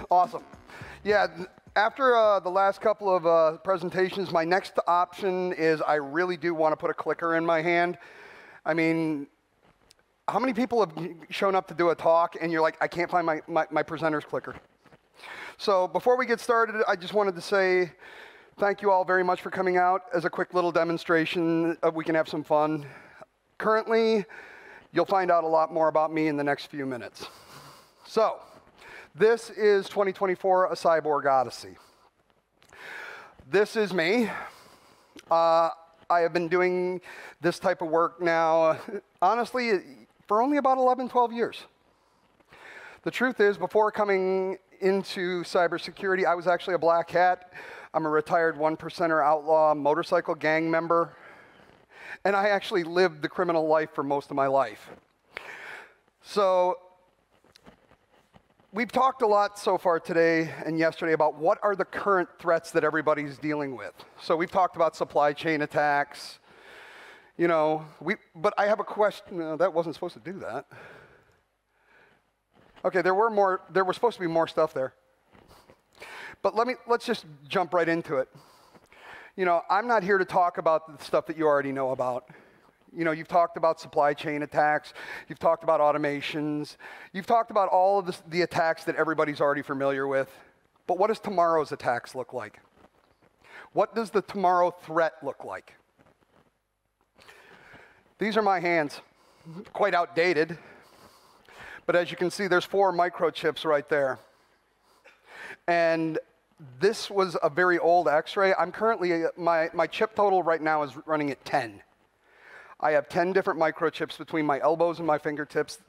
Awesome. Yeah, after the last couple of presentations, my next option is I really do want to put a clicker in my hand. I mean, how many people have shown up to do a talk and you're like, I can't find my presenter's clicker? So before we get started, I just wanted to say thank you all very much for coming out. As a quick little demonstration, we can have some fun. Currently, you'll find out a lot more about me in the next few minutes. So, this is 2024, a Cyborg Odyssey. This is me. I have been doing this type of work now, honestly, for only about 11, 12 years. The truth is, before coming into cybersecurity, I was actually a black hat. I'm a retired 1%er outlaw motorcycle gang member, and I actually lived the criminal life for most of my life. So, we've talked a lot so far today and yesterday about what are the current threats that everybody's dealing with. So we've talked about supply chain attacks, you know, but I have a question. No, that wasn't supposed to do that. Okay, there was supposed to be more stuff there. But let's just jump right into it. You know, I'm not here to talk about the stuff that you already know about. You know, you've talked about supply chain attacks, you've talked about automations, you've talked about all of the attacks that everybody's already familiar with. But what does tomorrow's attacks look like? What does the tomorrow threat look like? These are my hands, quite outdated. But as you can see, there's 4 microchips right there. And this was a very old X-ray. I'm currently, my chip total right now is running at 10. I have 10 different microchips between my elbows and my fingertips,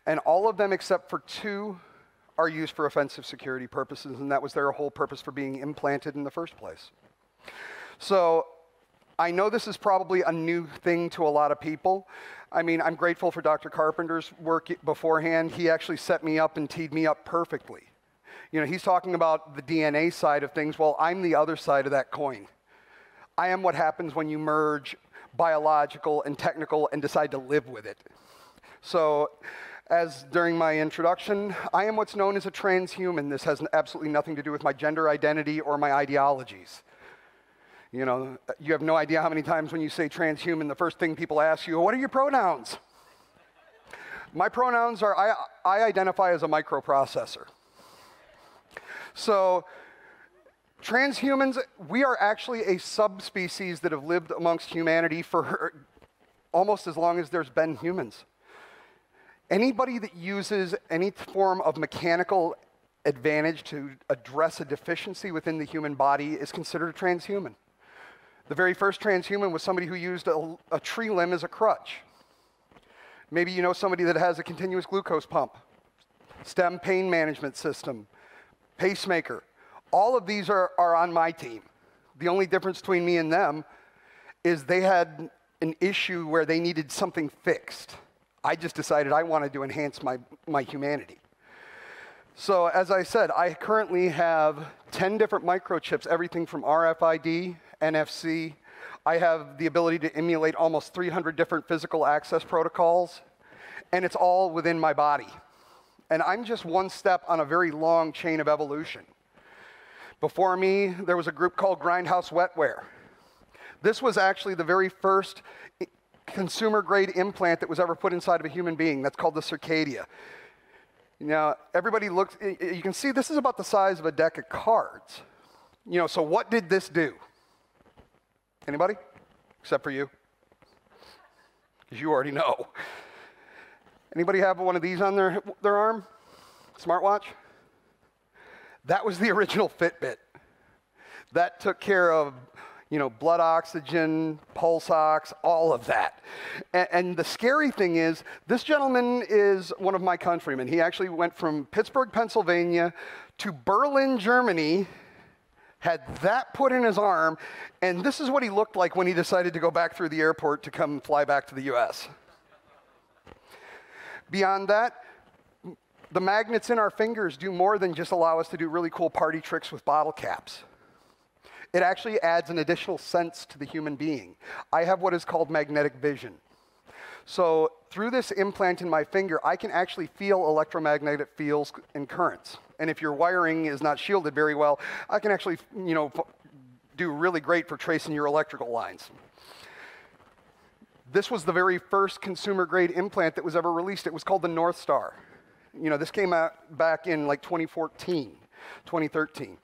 and all of them except for 2 are used for offensive security purposes, and that was their whole purpose for being implanted in the first place. So I know this is probably a new thing to a lot of people. I mean, I'm grateful for Dr. Carpenter's work beforehand. He actually set me up and teed me up perfectly. You know, he's talking about the DNA side of things. Well, I'm the other side of that coin. I am what happens when you merge biological and technical and decide to live with it. So, as during my introduction, I am what's known as a transhuman. This has absolutely nothing to do with my gender identity or my ideologies. You know, you have no idea how many times when you say transhuman, the first thing people ask you, what are your pronouns? My pronouns are, I identify as a microprocessor. So, transhumans, we are actually a subspecies that have lived amongst humanity for almost as long as there's been humans. Anybody that uses any form of mechanical advantage to address a deficiency within the human body is considered a transhuman. The very first transhuman was somebody who used a tree limb as a crutch. Maybe you know somebody that has a continuous glucose pump, stem pain management system, pacemaker. All of these are on my team. The only difference between me and them is they had an issue where they needed something fixed. I just decided I wanted to enhance my humanity. So as I said, I currently have 10 different microchips, everything from RFID, NFC. I have the ability to emulate almost 300 different physical access protocols, and it's all within my body. And I'm just one step on a very long chain of evolution. Before me, there was a group called Grindhouse Wetware. This was actually the very first consumer-grade implant that was ever put inside of a human being. That's called the Circadia. Now, everybody looks, you can see this is about the size of a deck of cards. You know, so what did this do? Anybody? Except for you. Because you already know. Anybody have one of these on their arm? Smartwatch? That was the original Fitbit. That took care of, you know, blood oxygen, pulse ox, all of that. And the scary thing is, this gentleman is one of my countrymen. He actually went from Pittsburgh, Pennsylvania to Berlin, Germany, had that put in his arm, and this is what he looked like when he decided to go back through the airport to come fly back to the US. Beyond that, the magnets in our fingers do more than just allow us to do really cool party tricks with bottle caps. It actually adds an additional sense to the human being. I have what is called magnetic vision. So through this implant in my finger, I can actually feel electromagnetic fields and currents. And if your wiring is not shielded very well, I can actually, do really great for tracing your electrical lines. This was the very first consumer-grade implant that was ever released. It was called the North Star. This came out back in like 2014, 2013.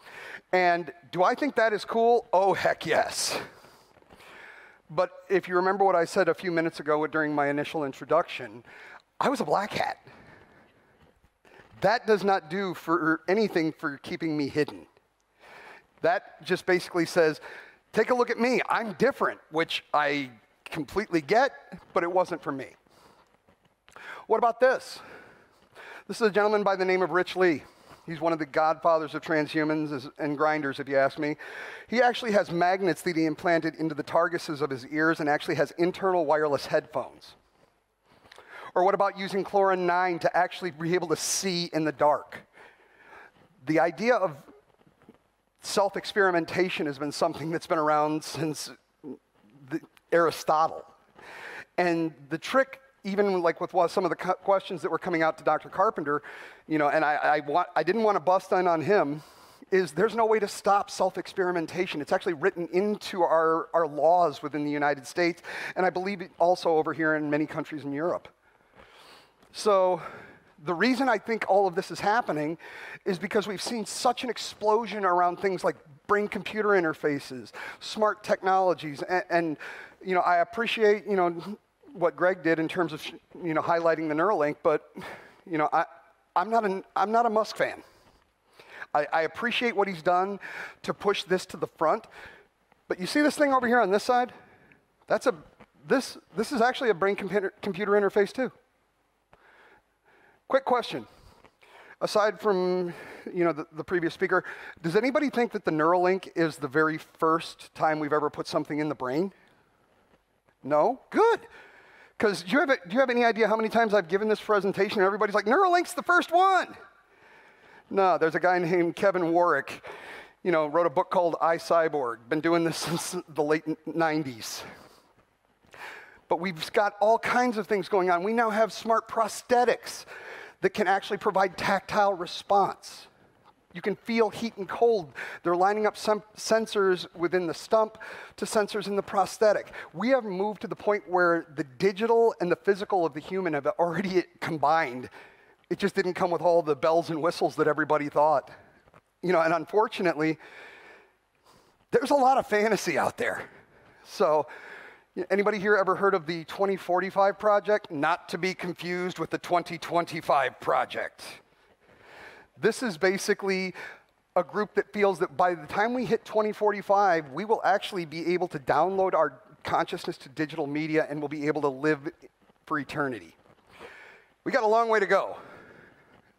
And do I think that is cool? Oh, heck yes. But if you remember what I said a few minutes ago during my initial introduction, I was a black hat. That does not do for anything for keeping me hidden. That just basically says, take a look at me. I'm different, which I completely get, but it wasn't for me. What about this? This is a gentleman by the name of Rich Lee. He's one of the godfathers of transhumans and grinders, if you ask me. He actually has magnets that he implanted into the targuses of his ears and actually has internal wireless headphones. Or what about using chlorin-9 to actually be able to see in the dark? The idea of self-experimentation has been something that's been around since Aristotle. And the trick, even like with some of the questions that were coming out to Dr. Carpenter, and I didn't want to bust in on him, is there's no way to stop self-experimentation. It's actually written into our laws within the United States, and I believe also over here in many countries in Europe. So the reason I think all of this is happening is because we've seen such an explosion around things like brain-computer interfaces, smart technologies, and I appreciate, what Greg did in terms of, highlighting the Neuralink, but, I'm not a Musk fan. I appreciate what he's done to push this to the front, but you see this thing over here on this side? This is actually a brain-computer interface too. Quick question. Aside from, the previous speaker, does anybody think that the Neuralink is the very first time we've ever put something in the brain? No? Good. Because do you have any idea how many times I've given this presentation and everybody's like, Neuralink's the first one? No, there's a guy named Kevin Warwick, wrote a book called I, Cyborg. Been doing this since the late 90s. But we've got all kinds of things going on. We now have smart prosthetics that can actually provide tactile response. You can feel heat and cold. They're lining up some sensors within the stump to sensors in the prosthetic. We have moved to the point where the digital and the physical of the human have already combined. It just didn't come with all the bells and whistles that everybody thought. And unfortunately, there's a lot of fantasy out there. So, anybody here ever heard of the 2045 project? Not to be confused with the 2025 project. This is basically a group that feels that by the time we hit 2045, we will actually be able to download our consciousness to digital media and we'll be able to live for eternity. We got a long way to go.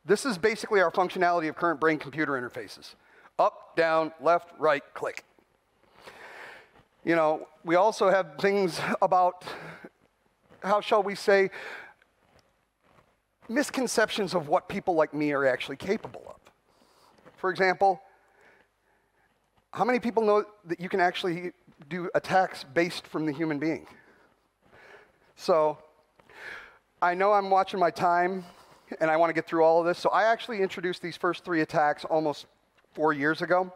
This is basically our functionality of current brain-computer interfaces. Up, down, left, right, click. We also have things about, how shall we say, misconceptions of what people like me are actually capable of. For example, how many people know that you can actually do attacks based from the human being? So, I know I'm watching my time, and I want to get through all of this, so I actually introduced these first 3 attacks almost 4 years ago.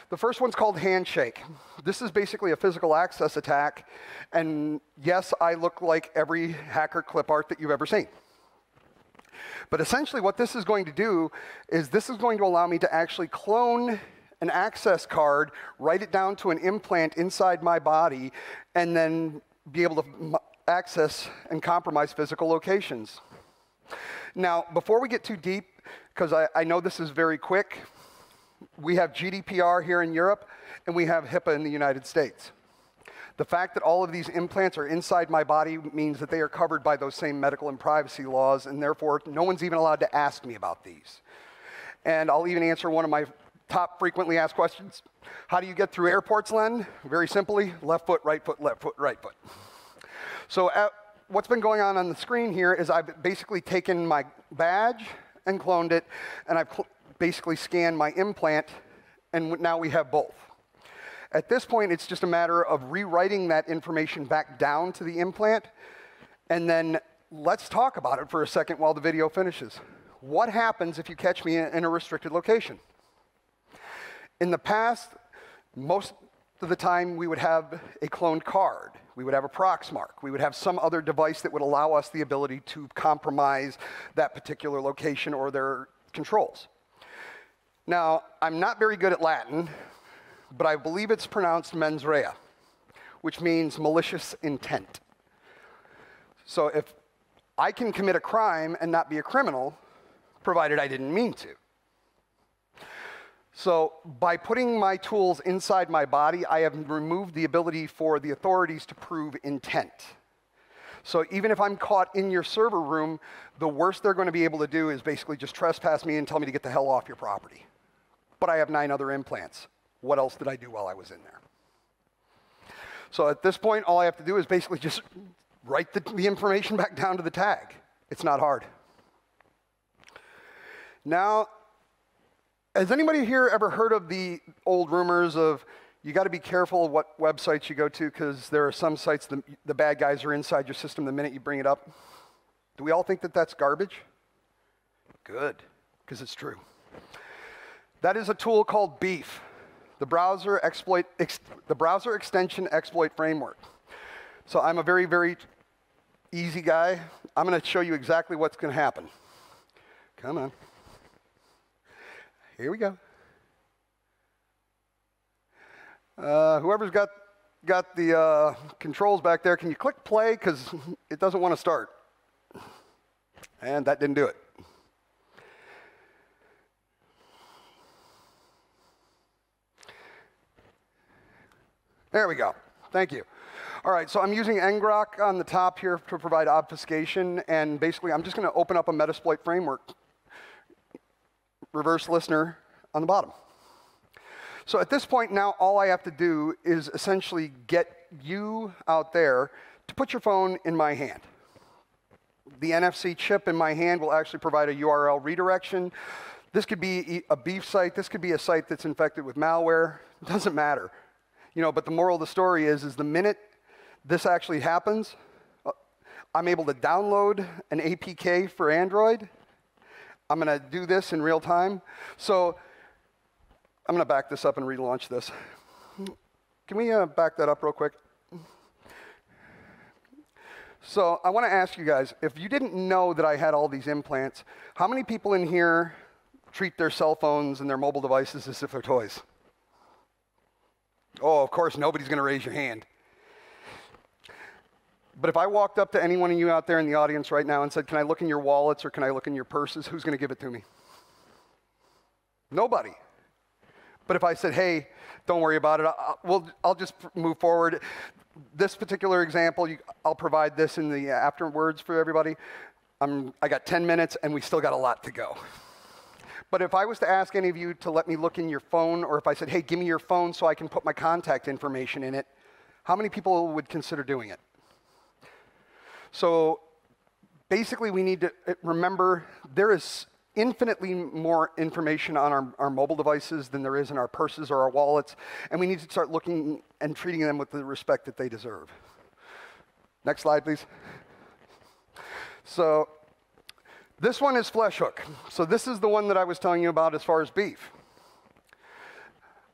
The first one's called Handshake. This is basically a physical access attack, and yes, I look like every hacker clip art that you've ever seen. But essentially what this is going to do is this is going to allow me to actually clone an access card, write it down to an implant inside my body, and then be able to access and compromise physical locations. Now, before we get too deep, because I know this is very quick, we have GDPR here in Europe, and we have HIPAA in the United States. The fact that all of these implants are inside my body means that they are covered by those same medical and privacy laws, and therefore, no one's even allowed to ask me about these. And I'll even answer one of my top frequently asked questions. How do you get through airports, Len? Very simply, left foot, right foot, left foot, right foot. So what's been going on the screen here is I've basically taken my badge and cloned it, and I've basically scanned my implant, and now we have both. At this point, it's just a matter of rewriting that information back down to the implant And then let's talk about it for a second while the video finishes. What happens if you catch me in a restricted location? In the past, most of the time, we would have a cloned card. We would have a Proxmark. We would have some other device that would allow us the ability to compromise that particular location or their controls. Now, I'm not very good at Latin, but I believe it's pronounced mens rea, which means malicious intent. So if I can commit a crime and not be a criminal, provided I didn't mean to. So by putting my tools inside my body, I have removed the ability for the authorities to prove intent. So even if I'm caught in your server room, the worst they're going to be able to do is basically just trespass me and tell me to get the hell off your property. But I have 9 other implants. What else did I do while I was in there? So at this point, all I have to do is basically just write the information back down to the tag. It's not hard. Now, has anybody here ever heard of the old rumors of you got to be careful of what websites you go to because there are some sites the bad guys are inside your system the minute you bring it up? Do we all think that that's garbage? Good, because it's true. That is a tool called Beef, the browser extension exploit framework. So I'm a very, very easy guy. I'm going to show you exactly what's going to happen. Come on. Here we go. Whoever's got the controls back there, can you click play? Because it doesn't want to start. And that didn't do it. There we go. Thank you. All right, so I'm using ngrok on the top here to provide obfuscation. And basically, I'm just going to open up a Metasploit framework reverse listener on the bottom. So at this point now, all I have to do is essentially get you out there to put your phone in my hand. The NFC chip in my hand will actually provide a URL redirection. This could be a beef site. This could be a site that's infected with malware. It doesn't matter. You know, but the moral of the story is the minute this actually happens, I'm able to download an APK for Android. I'm going to do this in real time. So I'm going to back this up and relaunch this. Can we back that up real quick? So I want to ask you guys, if you didn't know that I had all these implants, how many people in here treat their cell phones and their mobile devices as if they're toys? Oh, of course, nobody's going to raise your hand. But if I walked up to any one of you out there in the audience right now and said, can I look in your wallets or can I look in your purses, who's going to give it to me? Nobody. But if I said, hey, don't worry about it, I'll just move forward. This particular example, I'll provide this in the afterwards for everybody. I got 10 minutes and we still got a lot to go. But if I was to ask any of you to let me look in your phone, or if I said, hey, give me your phone so I can put my contact information in it, how many people would consider doing it? So basically, we need to remember there is infinitely more information on our mobile devices than there is in our purses or our wallets, and we need to start looking and treating them with the respect that they deserve. Next slide, please. So this one is Fleshhook. So this is the one that I was telling you about as far as beef.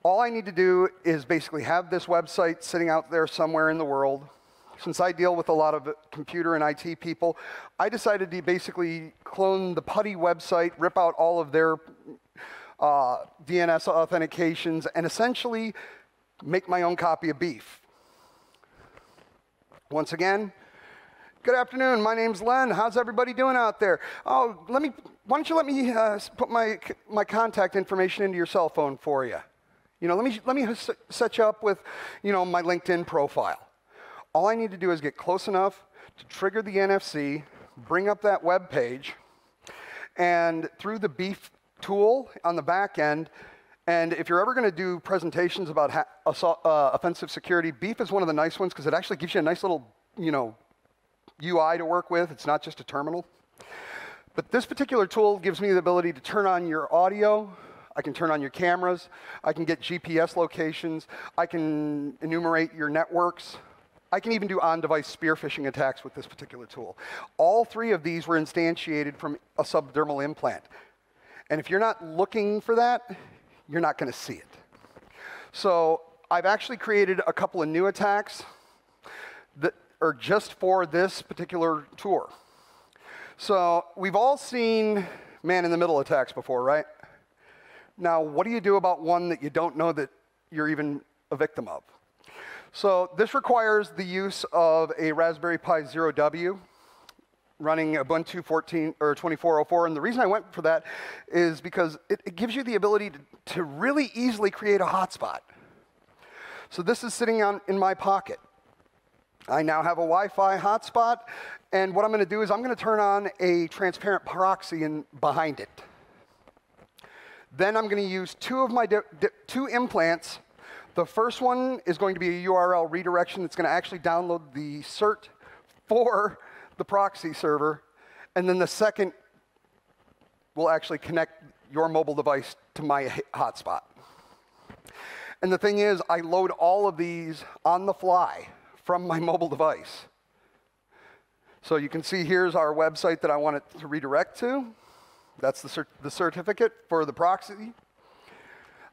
All I need to do is basically have this website sitting out there somewhere in the world. Since I deal with a lot of computer and IT people, I decided to basically clone the Putty website, rip out all of their DNS authentications, and essentially make my own copy of beef. Once again, good afternoon. My name's Len. How's everybody doing out there? Oh, why don't you let me put my contact information into your cell phone for you? You know, let me set you up with, you know, my LinkedIn profile. All I need to do is get close enough to trigger the NFC, bring up that web page, and through the Beef tool on the back end, and if you're ever going to do presentations about offensive security, Beef is one of the nice ones because it actually gives you a nice little, you know, UI to work with. It's not just a terminal. But this particular tool gives me the ability to turn on your audio. I can turn on your cameras. I can get GPS locations. I can enumerate your networks. I can even do on-device spear phishing attacks with this particular tool. All 3 of these were instantiated from a subdermal implant. And if you're not looking for that, you're not going to see it. So I've actually created a couple of new attacks that are just for this particular tour. So we've all seen man-in-the-middle attacks before, right? Now, what do you do about one that you don't know that you're even a victim of? So this requires the use of a Raspberry Pi 0W running Ubuntu 2404. And the reason I went for that is because it gives you the ability to really easily create a hotspot. So this is sitting in my pocket. I now have a Wi-Fi hotspot, and what I'm going to do is I'm going to turn on a transparent proxy behind it. Then I'm going to use 2 of my 2 implants. The first one is going to be a URL redirection that's going to actually download the CERT for the proxy server, and then the second will actually connect your mobile device to my hotspot. And the thing is, I load all of these on the fly from my mobile device. So you can see here's our website that I want it to redirect to. That's the certificate for the proxy.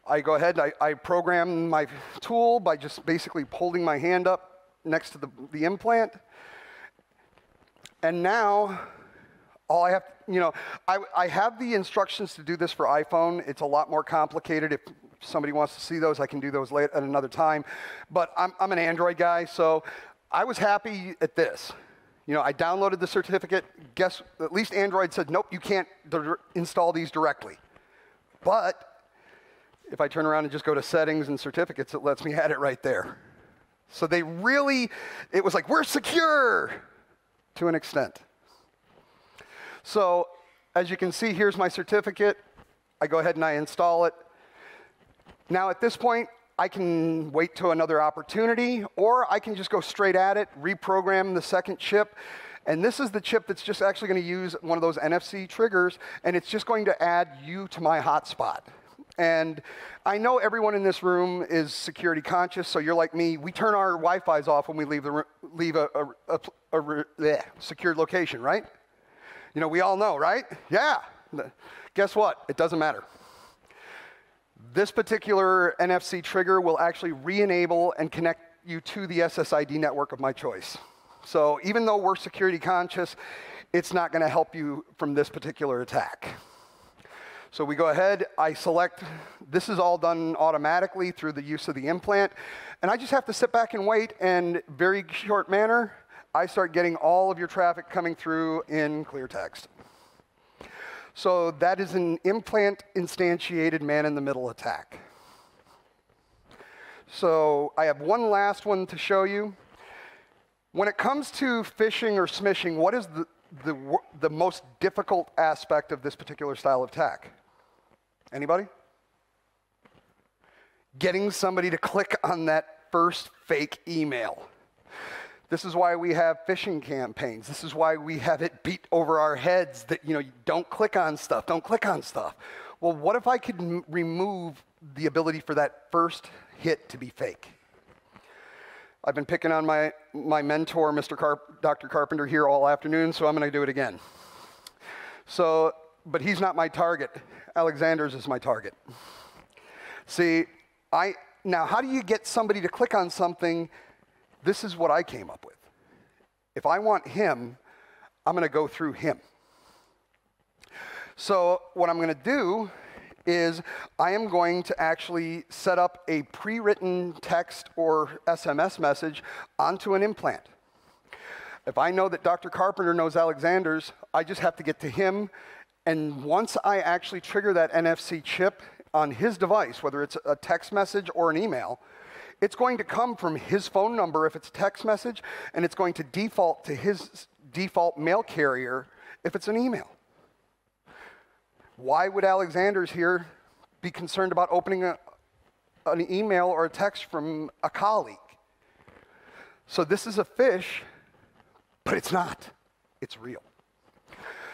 I go ahead, I program my tool by just basically holding my hand up next to the implant. And now, all I have, I have the instructions to do this for iPhone. It's a lot more complicated. If somebody wants to see those, I can do those at another time. But I'm an Android guy, so I was happy at this. I downloaded the certificate. Guess, at least Android said, nope, you can't install these directly. But if I turn around and just go to settings and certificates, it lets me add it right there. So they really, it was like, we're secure to an extent. So as you can see, here's my certificate. I go ahead and I install it. Now at this point, I can wait to another opportunity, or I can just go straight at it, reprogram the second chip. And this is the chip that's just actually going to use one of those NFC triggers, and it's just going to add you to my hotspot. And I know everyone in this room is security conscious, so you're like me. We turn our Wi-Fi's off when we leave a secured location, right? We all know, right? Yeah. Guess what? It doesn't matter. This particular NFC trigger will actually re-enable and connect you to the SSID network of my choice. So even though we're security conscious, it's not going to help you from this particular attack. So we go ahead, I select, this is all done automatically through the use of the implant, and I just have to sit back and wait, and very short manner, I start getting all of your traffic coming through in clear text. So that is an implant instantiated man-in-the-middle attack. So I have one last one to show you. When it comes to phishing or smishing, what is the most difficult aspect of this particular style of attack? Anybody? Getting somebody to click on that first fake email. This is why we have phishing campaigns. This is why we have it beat over our heads that, you don't click on stuff, don't click on stuff. Well, what if I could remove the ability for that first hit to be fake? I've been picking on my mentor, Dr. Carpenter, here all afternoon, so I'm going to do it again. So, but he's not my target. Alexander's is my target. See, now how do you get somebody to click on something? This is what I came up with. If I want him, I'm going to go through him. So what I'm going to do is I am going to actually set up a pre-written text or SMS message onto an implant. If I know that Dr. Carpenter knows Alexander's, I just have to get to him, and once I actually trigger that NFC chip on his device, whether it's a text message or an email, it's going to come from his phone number if it's a text message, and it's going to default to his default mail carrier if it's an email. Why would Alexander's here be concerned about opening an email or a text from a colleague? So this is a phish, but it's not. It's real.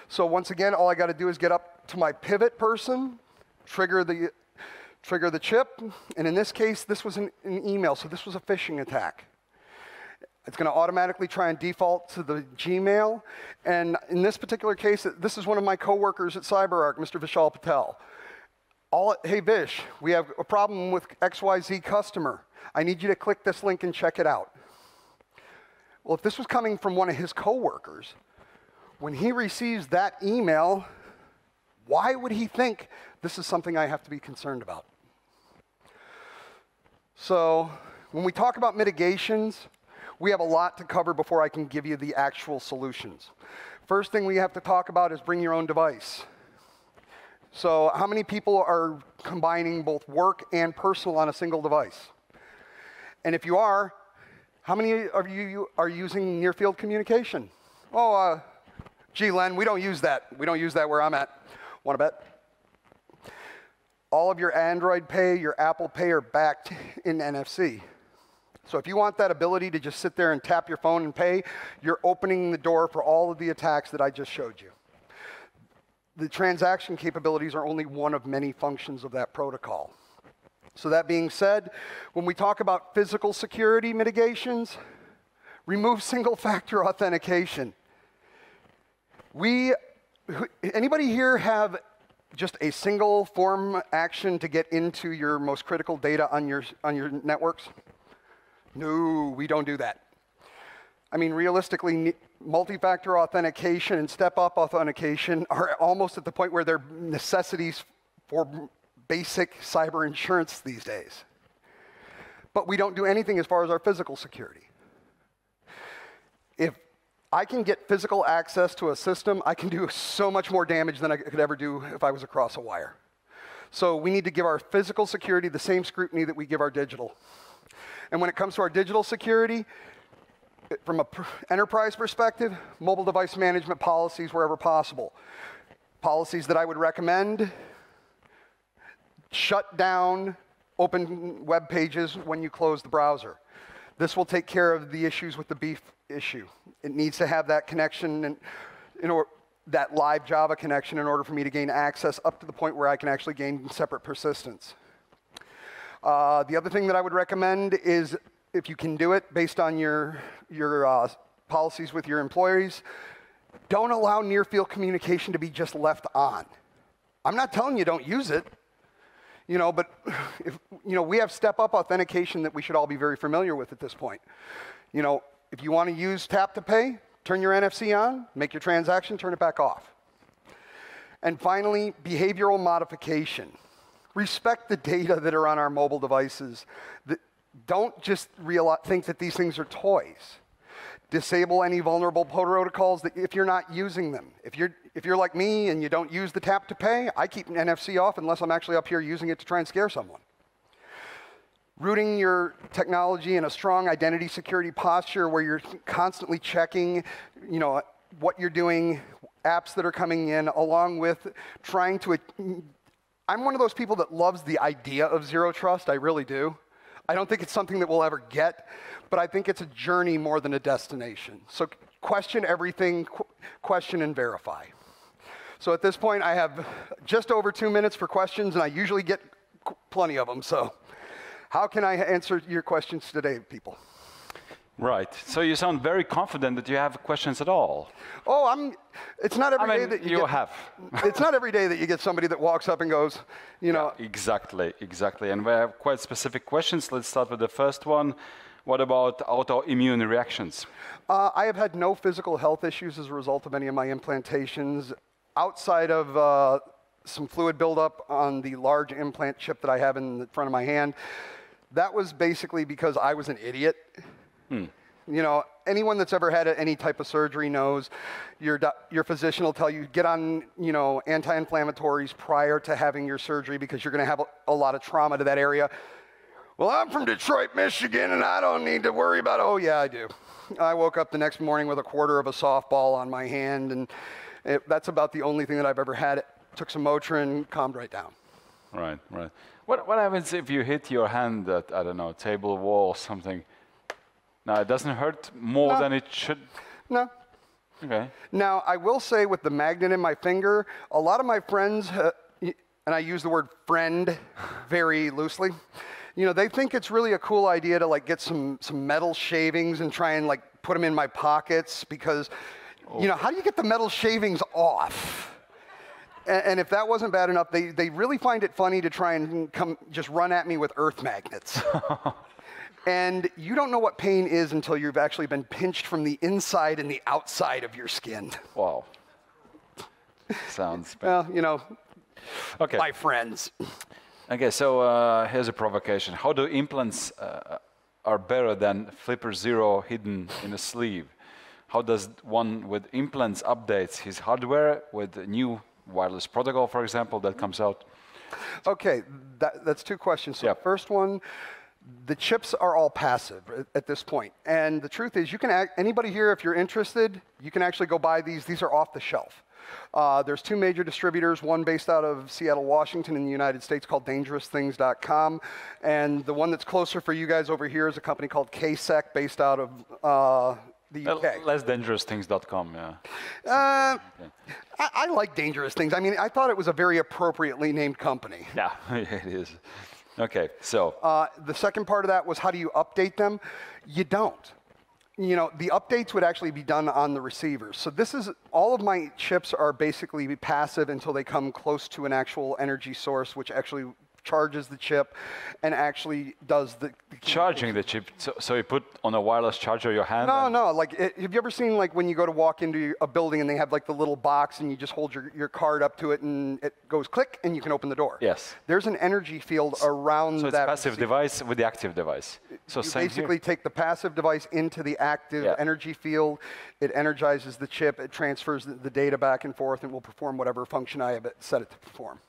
So once again, all I got to do is get up to my pivot person, trigger the chip, and in this case, this was an email, so this was a phishing attack. It's going to automatically try and default to the Gmail. And in this particular case, this is one of my coworkers at CyberArk, Mr. Vishal Patel. Hey, Vish, we have a problem with XYZ customer. I need you to click this link and check it out. Well, if this was coming from one of his coworkers, when he receives that email, why would he think this is something I have to be concerned about? So when we talk about mitigations, we have a lot to cover before I can give you the actual solutions. First thing we have to talk about is bring your own device. So how many people are combining both work and personal on a single device? And if you are, how many of you are using near-field communication? Oh, gee, Len, we don't use that. We don't use that where I'm at. Want to bet? All of your Android Pay, your Apple Pay are backed in NFC. So if you want that ability to just sit there and tap your phone and pay, you're opening the door for all of the attacks that I just showed you. The transaction capabilities are only one of many functions of that protocol. So that being said, when we talk about physical security mitigations, remove single-factor authentication. Anybody here have just a single form action to get into your most critical data on your networks? No, we don't do that. I mean, realistically, multi-factor authentication and step-up authentication are almost at the point where they're necessities for basic cyber insurance these days. But we don't do anything as far as our physical security. If I can get physical access to a system, I can do so much more damage than I could ever do if I was across a wire. So we need to give our physical security the same scrutiny that we give our digital. And when it comes to our digital security, from an enterprise perspective, mobile device management policies wherever possible. Policies that I would recommend: shut down open web pages when you close the browser. This will take care of the issues with the beef issue. It needs to have that connection, and that live Java connection, in order for me to gain access up to the point where I can actually gain separate persistence. The other thing that I would recommend is, if you can do it based on your policies with your employees, don't allow near-field communication to be just left on. I'm not telling you don't use it, but we have step-up authentication that we should all be very familiar with at this point. If you want to use tap to pay, turn your NFC on, make your transaction, turn it back off. And finally, behavioral modification. Respect the data that are on our mobile devices. Don't just think that these things are toys. Disable any vulnerable protocols if you're not using them. If you're like me and you don't use the tap to pay, I keep an NFC off unless I'm actually up here using it to try and scare someone. Rooting your technology in a strong identity security posture where you're constantly checking, what you're doing, apps that are coming in, along with trying to. I'm one of those people that loves the idea of zero trust. I really do. I don't think it's something that we'll ever get, but I think it's a journey more than a destination. So question everything, question and verify. So at this point, I have just over 2 minutes for questions, and I usually get plenty of them. So how can I answer your questions today, people? Right. So you sound very confident that you have questions at all. Oh, it's not every day that you have. It's not every day that you get somebody that walks up and goes, Yeah, exactly. And we have quite specific questions. Let's start with the first one. What about autoimmune reactions? I have had no physical health issues as a result of any of my implantations, outside of some fluid buildup on the large implant chip that I have in the front of my hand. That was basically because I was an idiot. Anyone that's ever had any type of surgery knows your physician will tell you, get on, anti-inflammatories prior to having your surgery because you're going to have a lot of trauma to that area. Well, I'm from Detroit, Michigan, and I don't need to worry about it. Oh, yeah, I do. I woke up the next morning with a quarter of a softball on my hand, and that's about the only thing that I've ever had. Took some Motrin, calmed right down. Right. What happens if you hit your hand at, I don't know, table, wall, something? Now, it doesn't hurt more than it should? No. Okay. Now, I will say with the magnet in my finger, a lot of my friends, and I use the word friend very loosely, You know, they think it's really a cool idea to like get some metal shavings and try and like put them in my pockets because, you know, how do you get the metal shavings off? And if that wasn't bad enough, they really find it funny to try and just run at me with earth magnets. And you don't know what pain is until you've actually been pinched from the inside and the outside of your skin. Wow. Sounds bad. Well, you know, okay. my friends. Okay, so here's a provocation. How do implants are better than Flipper Zero hidden in a sleeve? How does one with implants updates his hardware with a new wireless protocol, for example, that comes out? Okay, that's two questions. So Yep. the first one, the chips are all passive at this point. And the truth is, you can anybody here, if you're interested, you can actually go buy these. These are off the shelf. There's two major distributors, one based out of Seattle, Washington in the United States called DangerousThings.com. And the one that's closer for you guys over here is a company called KSEC based out of the UK. LessDangerousThings.com, yeah. I like Dangerous Things. I mean, I thought it was a very appropriately named company. Yeah, it is. Okay, so. The second part of that was how do you update them? You don't. You know, the updates would actually be done on the receivers. So this is, all of my chips are basically passive until they come close to an actual energy source, which actually charges the chip and actually does the Charging the chip, so you put on a wireless charger your hand? No, like, have you ever seen, like, when you go to walk into a building and they have, like, the little box and you just hold your card up to it and it goes click and you can open the door? Yes. There's an energy field around that. So it's a passive device with the active device. So you basically take the passive device into the active energy field, it energizes the chip, it transfers the data back and forth and will perform whatever function I have set it to perform.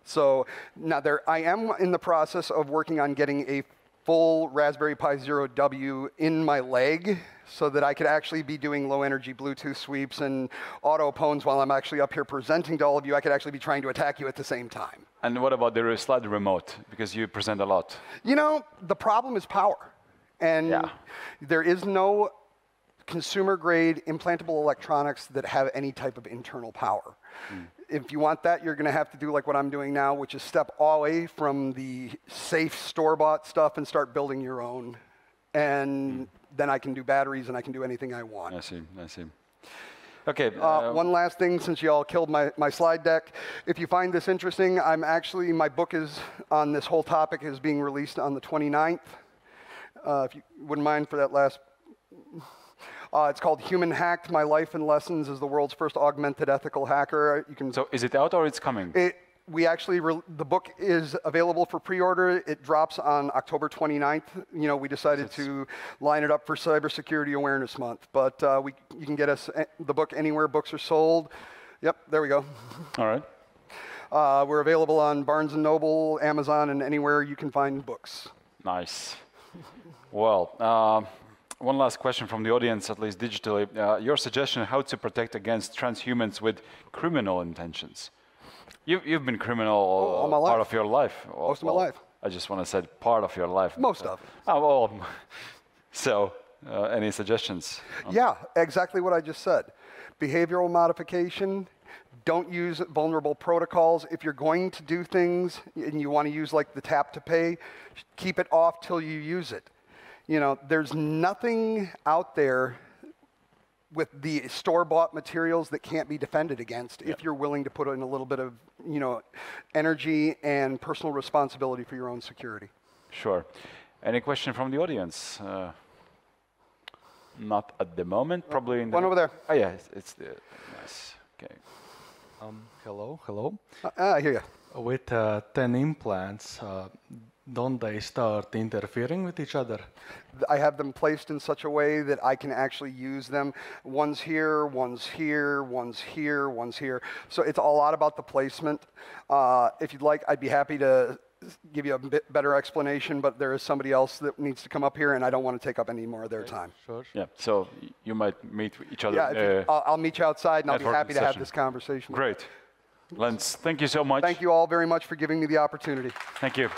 So now I am in the process of working on getting a full Raspberry Pi Zero W in my leg so that I could actually be doing low energy Bluetooth sweeps and auto pones while I'm actually up here presenting to all of you. I could actually be trying to attack you at the same time. And what about the slide remote? Because you present a lot. You know, the problem is power. And there is no consumer grade implantable electronics that have any type of internal power. If you want that, you're going to have to do like what I'm doing now, which is step away from the safe store-bought stuff and start building your own. And then I can do batteries and I can do anything I want. I see, I see. Okay. One last thing, since you all killed my slide deck. If you find this interesting, my book is on this whole topic is being released on the 29th. If you wouldn't mind for that last. It's called Human Hacked, My Life and Lessons as the World's First Augmented Ethical Hacker. You can. So is it out or it's coming? The book is available for pre-order. It drops on October 29th. You know, we decided to line it up for Cybersecurity Awareness Month. But you can get us the book anywhere books are sold. Yep, there we go. All right. We're available on Barnes & Noble, Amazon, and anywhere you can find books. Nice. Well, one last question from the audience, at least digitally. Your suggestion how to protect against transhumans with criminal intentions. You've been criminal all my life. Part of your life. Most of my life. I just want to say part of your life. Most of. Oh, well, so any suggestions? Yeah, exactly what I just said. Behavioral modification. Don't use vulnerable protocols. If you're going to do things and you want to use like the tap to pay, keep it off till you use it. You know, there's nothing out there with the store-bought materials that can't be defended against if you're willing to put in a little bit of, you know, energy and personal responsibility for your own security. Sure. Any question from the audience? Not at the moment, probably. In one over there. Oh yeah, it's the nice. Okay. Hello. I hear you. With 10 implants, don't they start interfering with each other? I have them placed in such a way that I can actually use them. One's here, one's here, one's here, one's here. So it's a lot about the placement. If you'd like, I'd be happy to give you a bit better explanation, but there is somebody else that needs to come up here, and I don't want to take up any more of their time. Sure. Yeah, so you might meet each other. Yeah, I'll meet you outside, and I'll be happy to have session. this conversation. Great. Lens, thank you so much. Thank you all very much for giving me the opportunity. Thank you.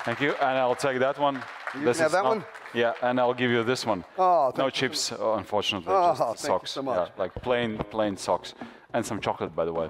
Thank you, and I'll take that one. You can have that one? Yeah, and I'll give you this one. Oh, no chips, unfortunately, oh, just thank socks. you so much. Yeah, like plain socks, and some chocolate, by the way.